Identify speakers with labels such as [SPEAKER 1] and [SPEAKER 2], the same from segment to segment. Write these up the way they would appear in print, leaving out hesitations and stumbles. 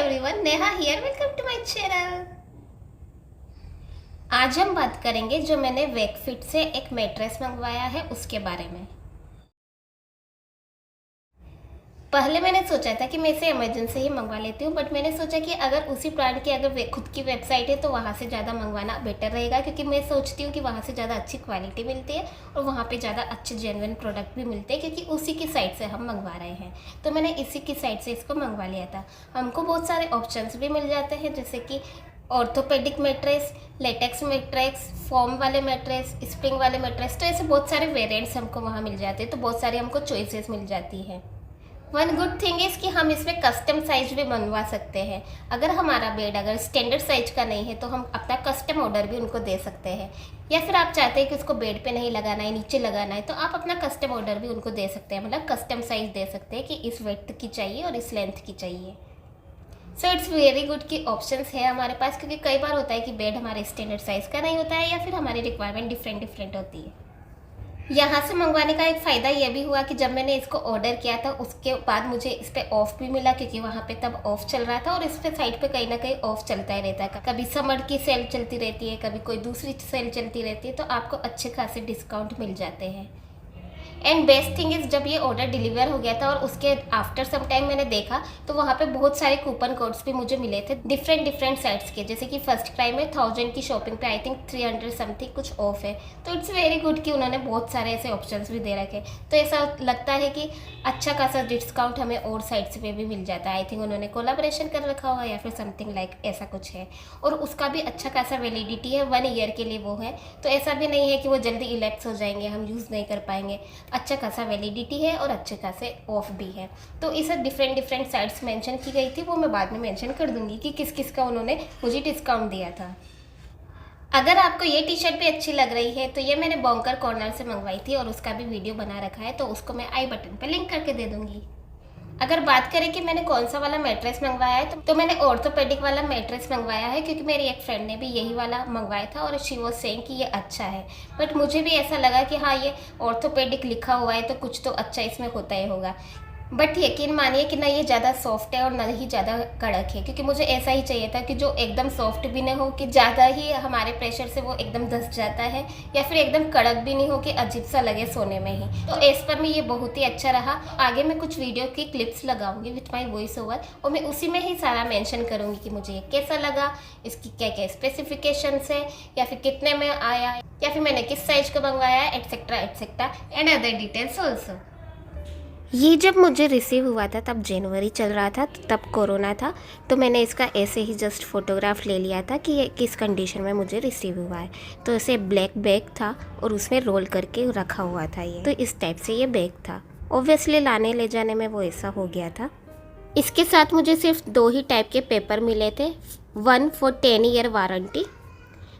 [SPEAKER 1] Everyone, Neha here. Welcome to my channel. आज हम बात करेंगे जो मैंने वेकफिट से एक मैट्रेस मंगवाया है उसके बारे में। पहले मैंने सोचा था कि मैं इसे अमेजन से ही मंगवा लेती हूँ, बट मैंने सोचा कि अगर उसी ब्रांड की अगर खुद की वेबसाइट है तो वहाँ से ज़्यादा मंगवाना बेटर रहेगा, क्योंकि मैं सोचती हूँ कि वहाँ से ज़्यादा अच्छी क्वालिटी मिलती है और वहाँ पे ज़्यादा अच्छे जेन्युइन प्रोडक्ट भी मिलते हैं, क्योंकि उसी की साइट से हम मंगवा रहे हैं। तो मैंने इसी की साइट से इसको मंगवा लिया था। हमको बहुत सारे ऑप्शंस भी मिल जाते हैं, जैसे कि orthopaedic mattress, latex mattress, foam वाले मैट्रेस, स्प्रिंग वाले मैट्रेस। तो ऐसे बहुत सारे वेरिएंट्स हमको वहाँ मिल जाते हैं, तो बहुत सारी हमको चॉइसेस मिल जाती है। वन गुड थिंग इज़ कि हम इसमें कस्टम साइज भी बनवा सकते हैं। अगर हमारा बेड अगर स्टैंडर्ड साइज का नहीं है तो हम अपना कस्टम ऑर्डर भी उनको दे सकते हैं, या फिर आप चाहते हैं कि उसको बेड पे नहीं लगाना है, नीचे लगाना है, तो आप अपना कस्टम ऑर्डर भी उनको दे सकते हैं। मतलब कस्टम साइज दे सकते हैं कि इस वेड्थ की चाहिए और इस लेंथ की चाहिए। सो इट्स वेरी गुड कि ऑप्शंस है हमारे पास, क्योंकि कई बार होता है कि बेड हमारे स्टैंडर्ड साइज का नहीं होता है, या फिर हमारी रिक्वायरमेंट डिफरेंट होती है। यहाँ से मंगवाने का एक फ़ायदा यह भी हुआ कि जब मैंने इसको ऑर्डर किया था उसके बाद मुझे इस पर ऑफ़ भी मिला, क्योंकि वहाँ पे तब ऑफ़ चल रहा था, और इस पे साइट पे कहीं ना कहीं ऑफ़ चलता ही रहता है। कभी समर की सेल चलती रहती है, कभी कोई दूसरी सेल चलती रहती है, तो आपको अच्छे खासे डिस्काउंट मिल जाते हैं। एंड बेस्ट थिंग इज़, जब ये ऑर्डर डिलीवर हो गया था और उसके आफ्टर सम टाइम मैंने देखा तो वहाँ पे बहुत सारे कूपन कोड्स भी मुझे मिले थे डिफरेंट साइट्स के। जैसे कि फर्स्ट क्राई में 1000 की शॉपिंग पे आई थिंक 300 समथिंग कुछ ऑफ है। तो इट्स वेरी गुड कि उन्होंने बहुत सारे ऐसे ऑप्शंस भी दे रखे। तो ऐसा लगता है कि अच्छा खासा डिस्काउंट हमें और साइट्स पे भी मिल जाता है। आई थिंक उन्होंने कोलाब्रेशन कर रखा होगा या फिर समथिंग लाइक ऐसा कुछ है, और उसका भी अच्छा खासा वैलिडिटी है, 1 ईयर के लिए वो है। तो ऐसा भी नहीं है कि वो जल्दी इलेप्स हो जाएंगे, हम यूज़ नहीं कर पाएंगे। अच्छा खासा वैलिडिटी है और अच्छे खासे ऑफ भी है। तो इसे डिफरेंट साइट्स मेंशन की गई थी, वो मैं बाद में मेंशन कर दूंगी कि किस किस का उन्होंने मुझे डिस्काउंट दिया था। अगर आपको ये टी शर्ट भी अच्छी लग रही है तो ये मैंने बॉन्कर कॉर्नर से मंगवाई थी, और उसका भी वीडियो बना रखा है, तो उसको मैं आई बटन पर लिंक करके दे दूंगी। अगर बात करें कि मैंने कौन सा वाला मैट्रेस मंगवाया है, तो मैंने ऑर्थोपेडिक वाला मैट्रेस मंगवाया है, क्योंकि मेरी एक फ्रेंड ने भी यही वाला मंगवाया था और शी वाज सेइंग कि ये अच्छा है। बट मुझे भी ऐसा लगा कि हाँ, ये ऑर्थोपेडिक लिखा हुआ है तो कुछ तो अच्छा इसमें होता ही होगा। बट यकीन मानिए कि ना ये ज़्यादा सॉफ्ट है और ना ही ज़्यादा कड़क है, क्योंकि मुझे ऐसा ही चाहिए था कि जो एकदम सॉफ्ट भी नहीं हो कि ज़्यादा ही हमारे प्रेशर से वो एकदम धस जाता है, या फिर एकदम कड़क भी नहीं हो कि अजीब सा लगे सोने में ही। तो एज पर में ये बहुत ही अच्छा रहा। आगे मैं कुछ वीडियो की क्लिप्स लगाऊंगी विथ माई वॉइस ओवर, और मैं उसी में ही सारा मेंशन करूंगी कि मुझे ये कैसा लगा, इसकी क्या क्या स्पेसिफिकेशंस है, या फिर कितने में आया, या फिर मैंने किस साइज का मंगवाया है, etcetera and other details also. ये जब मुझे रिसीव हुआ था तब जनवरी चल रहा था, तब कोरोना था, तो मैंने इसका ऐसे ही जस्ट फोटोग्राफ ले लिया था कि ये किस कंडीशन में मुझे रिसीव हुआ है। तो ऐसे ब्लैक बैग था और उसमें रोल करके रखा हुआ था ये, तो इस टाइप से ये बैग था। ऑब्वियसली लाने ले जाने में वो ऐसा हो गया था। इसके साथ मुझे सिर्फ 2 ही टाइप के पेपर मिले थे, 1 फॉर 10 ईयर वारंटी,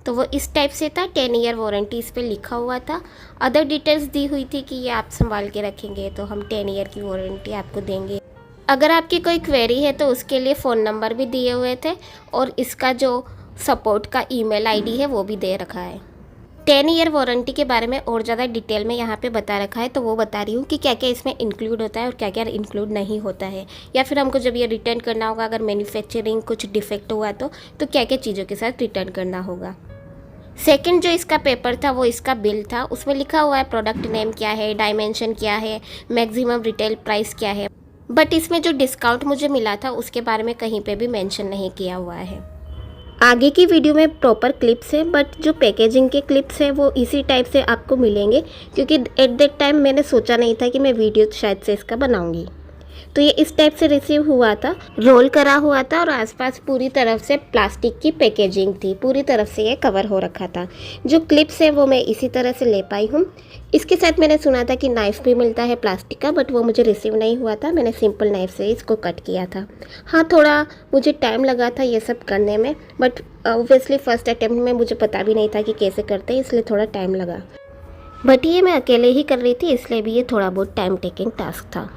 [SPEAKER 1] तो वो इस टाइप से था, 10 ईयर वारंटी इस पर लिखा हुआ था। अदर डिटेल्स दी हुई थी कि ये आप संभाल के रखेंगे तो हम 10 ईयर की वारंटी आपको देंगे। अगर आपकी कोई क्वेरी है तो उसके लिए फ़ोन नंबर भी दिए हुए थे, और इसका जो सपोर्ट का ईमेल आईडी है वो भी दे रखा है। 10 ईयर वारंटी के बारे में और ज़्यादा डिटेल में यहाँ पे बता रखा है, तो वो बता रही हूँ कि क्या क्या इसमें इंक्लूड होता है और क्या क्या इंक्लूड नहीं होता है, या फिर हमको जब ये रिटर्न करना होगा, अगर मैन्युफैक्चरिंग कुछ डिफेक्ट हुआ तो क्या क्या चीज़ों के साथ रिटर्न करना होगा। सेकंड जो इसका पेपर था वो इसका बिल था, उसमें लिखा हुआ है प्रोडक्ट नेम क्या है, डायमेंशन क्या है, मैक्सिमम रिटेल प्राइस क्या है। बट इसमें जो डिस्काउंट मुझे मिला था उसके बारे में कहीं पे भी मेंशन नहीं किया हुआ है। आगे की वीडियो में प्रॉपर क्लिप्स है, बट जो पैकेजिंग के क्लिप्स हैं वो इसी टाइप से आपको मिलेंगे, क्योंकि एट दैट टाइम मैंने सोचा नहीं था कि मैं वीडियो शायद से इसका बनाऊँगी। तो ये इस टाइप से रिसीव हुआ था, रोल करा हुआ था, और आसपास पूरी तरफ से प्लास्टिक की पैकेजिंग थी, पूरी तरफ से ये कवर हो रखा था। जो क्लिप्स है वो मैं इसी तरह से ले पाई हूँ। इसके साथ मैंने सुना था कि नाइफ़ भी मिलता है प्लास्टिक का, बट वो मुझे रिसीव नहीं हुआ था। मैंने सिंपल नाइफ़ से इसको कट किया था। हाँ, थोड़ा मुझे टाइम लगा था ये सब करने में, बट ऑब्वियसली फर्स्ट अटैम्प्ट में मुझे पता भी नहीं था कि कैसे करते हैं, इसलिए थोड़ा टाइम लगा। बट ये मैं अकेले ही कर रही थी, इसलिए भी ये थोड़ा बहुत टाइम टेकिंग टास्क था।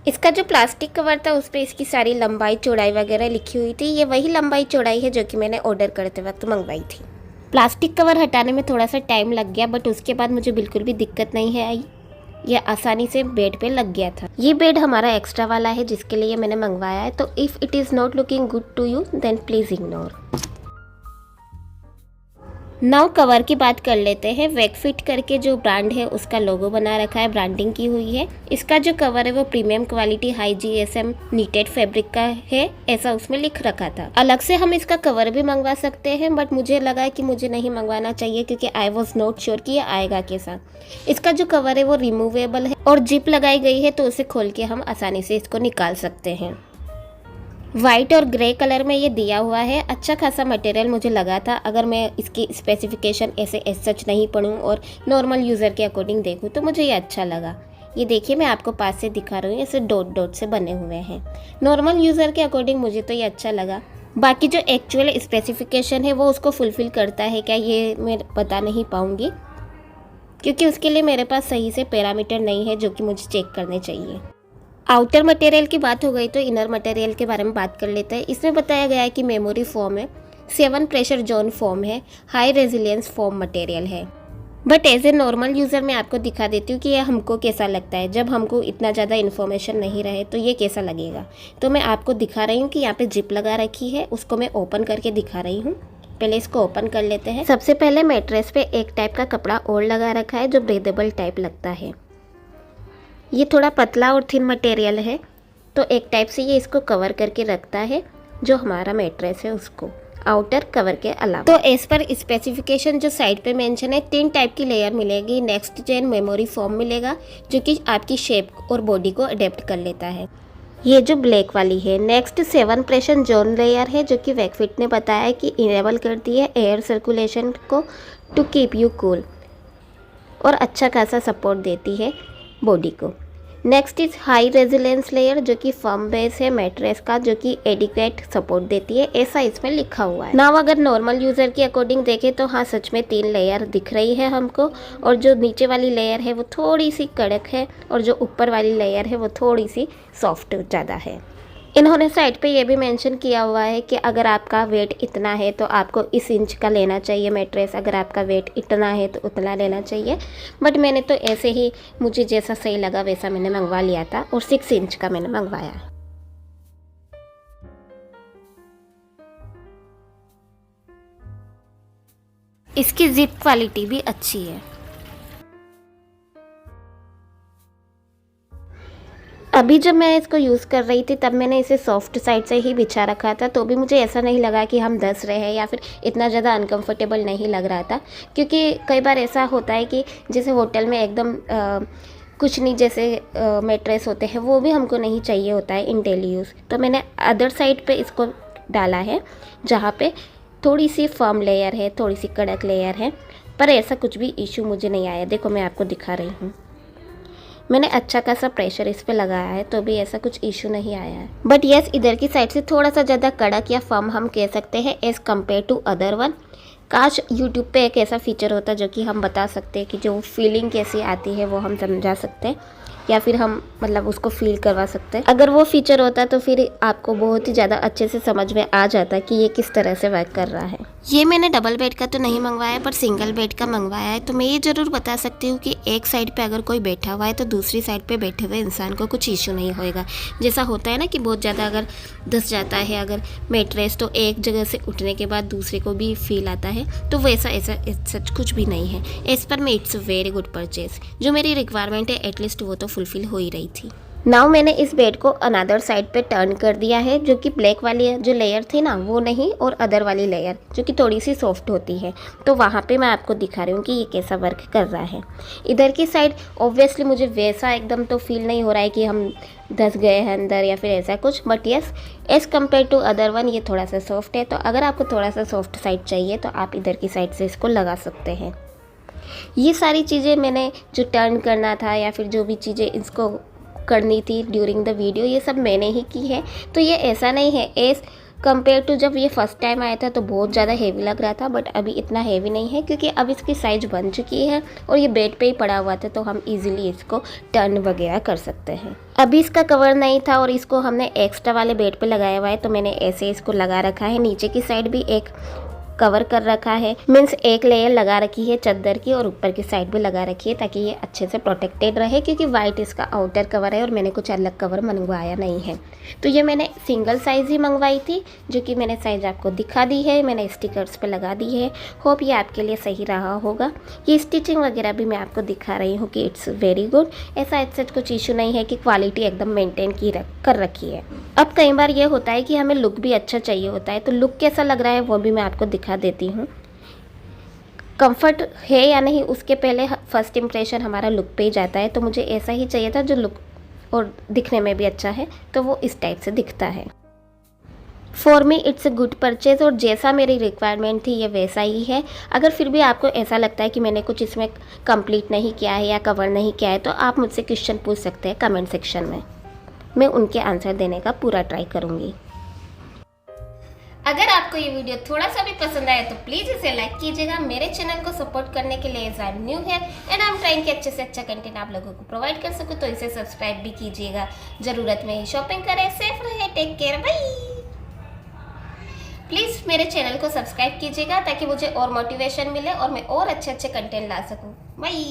[SPEAKER 1] इसका जो प्लास्टिक कवर था उस पर इसकी सारी लंबाई चौड़ाई वगैरह लिखी हुई थी। ये वही लंबाई चौड़ाई है जो कि मैंने ऑर्डर करते वक्त मंगवाई थी। प्लास्टिक कवर हटाने में थोड़ा सा टाइम लग गया, बट उसके बाद मुझे बिल्कुल भी दिक्कत नहीं है आई। ये आसानी से बेड पे लग गया था। ये बेड हमारा एक्स्ट्रा वाला है जिसके लिए मैंने मंगवाया है, तो if it is not looking good to you then please ignore. Now cover की बात कर लेते हैं। वेकफिट करके जो ब्रांड है उसका लोगो बना रखा है, ब्रांडिंग की हुई है। इसका जो कवर है वो premium quality high GSM needed fabric का है, ऐसा उसमें लिख रखा था। अलग से हम इसका कवर भी मंगवा सकते हैं, बट मुझे लगा कि मुझे नहीं मंगवाना चाहिए क्योंकि आई वॉज नॉट श्योर कि ये आएगा कैसा। इसका जो कवर है वो रिमूवेबल है और जिप लगाई गई है, तो उसे खोल के हम आसानी से इसको निकाल सकते हैं। वाइट और ग्रे कलर में ये दिया हुआ है। अच्छा खासा मटेरियल मुझे लगा था। अगर मैं इसकी स्पेसिफिकेशन ऐसे सच नहीं पढ़ूँ और नॉर्मल यूज़र के अकॉर्डिंग देखूँ तो मुझे ये अच्छा लगा। ये देखिए, मैं आपको पास से दिखा रही हूँ, ऐसे डॉट डॉट से बने हुए हैं। नॉर्मल यूज़र के अकॉर्डिंग मुझे तो ये अच्छा लगा। बाकी जो एक्चुअल स्पेसिफिकेशन है वो उसको फुलफ़िल करता है क्या, ये मैं बता नहीं पाऊँगी क्योंकि उसके लिए मेरे पास सही से पैरामीटर नहीं है जो कि मुझे चेक करने चाहिए। आउटर मटेरियल की बात हो गई तो इनर मटेरियल के बारे में बात कर लेते हैं। इसमें बताया गया है कि मेमोरी फोम है, 7 प्रेशर जोन फोम है, हाई रेजिलियंस फोम मटेरियल है। But as a normal user मैं आपको दिखा देती हूँ कि यह हमको कैसा लगता है। जब हमको इतना ज़्यादा इन्फॉर्मेशन नहीं रहे तो ये कैसा लगेगा, तो मैं आपको दिखा रही हूँ कि यहाँ पे जिप लगा रखी है, उसको मैं ओपन करके दिखा रही हूँ। पहले इसको ओपन कर लेते हैं। सबसे पहले मैट्रेस पे एक टाइप का कपड़ा और लगा रखा है जो ब्रेदेबल टाइप लगता है। ये थोड़ा पतला और थिन मटेरियल है, तो एक टाइप से ये इसको कवर करके रखता है जो हमारा मैट्रेस है उसको, आउटर कवर के अलावा। तो इस पर स्पेसिफिकेशन जो साइड पे मेंशन है, 3 टाइप की लेयर मिलेगी। नेक्स्ट जेन मेमोरी फोम मिलेगा जो कि आपकी शेप और बॉडी को अडेप्ट कर लेता है। ये जो ब्लैक वाली है। नेक्स्ट 7 प्रेशर जोन लेयर है जो कि वेकफिट ने बताया है कि इनेबल करती है एयर सर्कुलेशन को टू कीप यू कूल और अच्छा खासा सपोर्ट देती है बॉडी को। Next is high resilience layer जो कि फर्म बेस है मैट्रेस का, जो कि एडिक्वेट सपोर्ट देती है, ऐसा इसमें लिखा हुआ है। नाउ अगर नॉर्मल यूज़र के अकॉर्डिंग देखें तो हाँ, सच में 3 लेयर दिख रही है हमको, और जो नीचे वाली लेयर है वो थोड़ी सी कड़क है और जो ऊपर वाली लेयर है वो थोड़ी सी सॉफ्ट ज़्यादा है। इन्होंने साइड पे ये भी मेंशन किया हुआ है कि अगर आपका वेट इतना है तो आपको इस इंच का लेना चाहिए मैट्रेस, अगर आपका वेट इतना है तो उतना लेना चाहिए। बट मैंने तो ऐसे ही मुझे जैसा सही लगा वैसा मैंने मंगवा लिया था और 6 इंच का मैंने मंगवाया। इसकी जिप क्वालिटी भी अच्छी है। अभी जब मैं इसको यूज़ कर रही थी तब मैंने इसे सॉफ्ट साइड से ही बिछा रखा था, तो भी मुझे ऐसा नहीं लगा कि हम धंस रहे हैं या फिर इतना ज़्यादा अनकंफर्टेबल नहीं लग रहा था। क्योंकि कई बार ऐसा होता है कि जैसे होटल में एकदम कुछ नहीं जैसे मैट्रेस होते हैं वो भी हमको नहीं चाहिए होता है इन डेली यूज़, तो मैंने अदर साइड पे इसको डाला है जहाँ पे थोड़ी सी फर्म लेयर है, थोड़ी सी कड़क लेयर है, पर ऐसा कुछ भी इशू मुझे नहीं आया। देखो मैं आपको दिखा रही हूँ, मैंने अच्छा खासा प्रेशर इस पे लगाया है तो भी ऐसा कुछ इशू नहीं आया है। बट यस, इधर की साइड से थोड़ा सा ज़्यादा कड़क या फर्म हम कह सकते हैं as compare to other one. काश यूट्यूब पे एक ऐसा फीचर होता जो कि हम बता सकते हैं कि जो फीलिंग कैसी आती है वो हम समझा सकते हैं या फिर हम मतलब उसको फील करवा सकते हैं। अगर वो फीचर होता तो फिर आपको बहुत ही ज़्यादा अच्छे से समझ में आ जाता कि ये किस तरह से वर्क कर रहा है। ये मैंने डबल बेड का तो नहीं मंगवाया पर सिंगल बेड का मंगवाया है। तो मैं ये ज़रूर बता सकती हूँ कि एक साइड पे अगर कोई बैठा हुआ है तो दूसरी साइड पे बैठे हुए इंसान को कुछ इशू नहीं होएगा। जैसा होता है ना कि बहुत ज़्यादा अगर धंस जाता है अगर मैट्रेस तो एक जगह से उठने के बाद दूसरे को भी फील आता है, तो वैसा ऐसा सच कुछ भी नहीं है। इस पर मैं इट्स वेरी गुड परचेज, जो मेरी रिक्वायरमेंट है एटलीस्ट वो तो फुलफिल हो ही रही थी। नाउ मैंने इस बेड को अनदर साइड पे टर्न कर दिया है, जो कि ब्लैक वाली जो लेयर थी ना वो नहीं, और अदर वाली लेयर जो कि थोड़ी सी सॉफ्ट होती है, तो वहाँ पे मैं आपको दिखा रही हूँ कि ये कैसा वर्क कर रहा है। इधर की साइड ऑब्वियसली मुझे वैसा एकदम तो फील नहीं हो रहा है कि हम धंस गए हैं अंदर या फिर ऐसा कुछ, but yes as compare to other one ये थोड़ा सा सॉफ्ट है। तो अगर आपको थोड़ा सा सॉफ्ट साइड चाहिए तो आप इधर की साइड से इसको लगा सकते हैं। ये सारी चीज़ें मैंने जो टर्न करना था या फिर जो भी चीज़ें इसको करनी थी ड्यूरिंग द वीडियो ये सब मैंने ही की है। तो ये ऐसा नहीं है एज़ कंपेयर टू जब ये फर्स्ट टाइम आया था तो बहुत ज़्यादा हेवी लग रहा था, बट अभी इतना हेवी नहीं है क्योंकि अब इसकी साइज बन चुकी है और ये बेड पे ही पड़ा हुआ था, तो हम इजीली इसको टर्न वगैरह कर सकते हैं। अभी इसका कवर नहीं था और इसको हमने एक्स्ट्रा वाले बेड पे लगाया हुआ है, तो मैंने ऐसे इसको लगा रखा है। नीचे की साइड भी एक कवर कर रखा है, मीन्स एक लेयर लगा रखी है चादर की और ऊपर की साइड भी लगा रखी है ताकि ये अच्छे से प्रोटेक्टेड रहे, क्योंकि वाइट इसका आउटर कवर है और मैंने कुछ अलग कवर मंगवाया नहीं है। तो ये मैंने सिंगल साइज़ ही मंगवाई थी, जो कि मैंने साइज़ आपको दिखा दी है, मैंने स्टिकर्स पे लगा दी है। होप ये आपके लिए सही रहा होगा। ये स्टिचिंग वगैरह भी मैं आपको दिखा रही हूँ कि इट्स वेरी गुड। ऐसा एज कुछ इशू नहीं है कि क्वालिटी एकदम मेंटेन कर रखी है। अब कई बार ये होता है कि हमें लुक भी अच्छा चाहिए होता है, तो लुक कैसा लग रहा है वो भी मैं आपको दिखा देती हूँ। कंफर्ट है या नहीं उसके पहले फर्स्ट इम्प्रेशन हमारा लुक पे ही जाता है, तो मुझे ऐसा ही चाहिए था जो लुक और दिखने में भी अच्छा है, तो वो इस टाइप से दिखता है। For me it's a good purchase, और जैसा मेरी रिक्वायरमेंट थी ये वैसा ही है। अगर फिर भी आपको ऐसा लगता है कि मैंने कुछ इसमें कंप्लीट नहीं किया है या कवर नहीं किया है, तो आप मुझसे क्वेश्चन पूछ सकते हैं कमेंट सेक्शन में, मैं उनके आंसर देने का पूरा ट्राई करूँगी। अगर आपको ये वीडियो थोड़ा सा भी पसंद आया तो प्लीज़ इसे लाइक कीजिएगा। मेरे चैनल को सपोर्ट करने के लिए आई एम न्यू है एंड आई एम ट्राइंग कि अच्छे से अच्छा कंटेंट आप लोगों को प्रोवाइड कर सकूँ, तो इसे सब्सक्राइब भी कीजिएगा। ज़रूरत में ही शॉपिंग करें, सेफ रहे, टेक केयर, बाय। प्लीज़ मेरे चैनल को सब्सक्राइब कीजिएगा ताकि मुझे और मोटिवेशन मिले और मैं और अच्छे अच्छे कंटेंट ला सकूँ। बाय।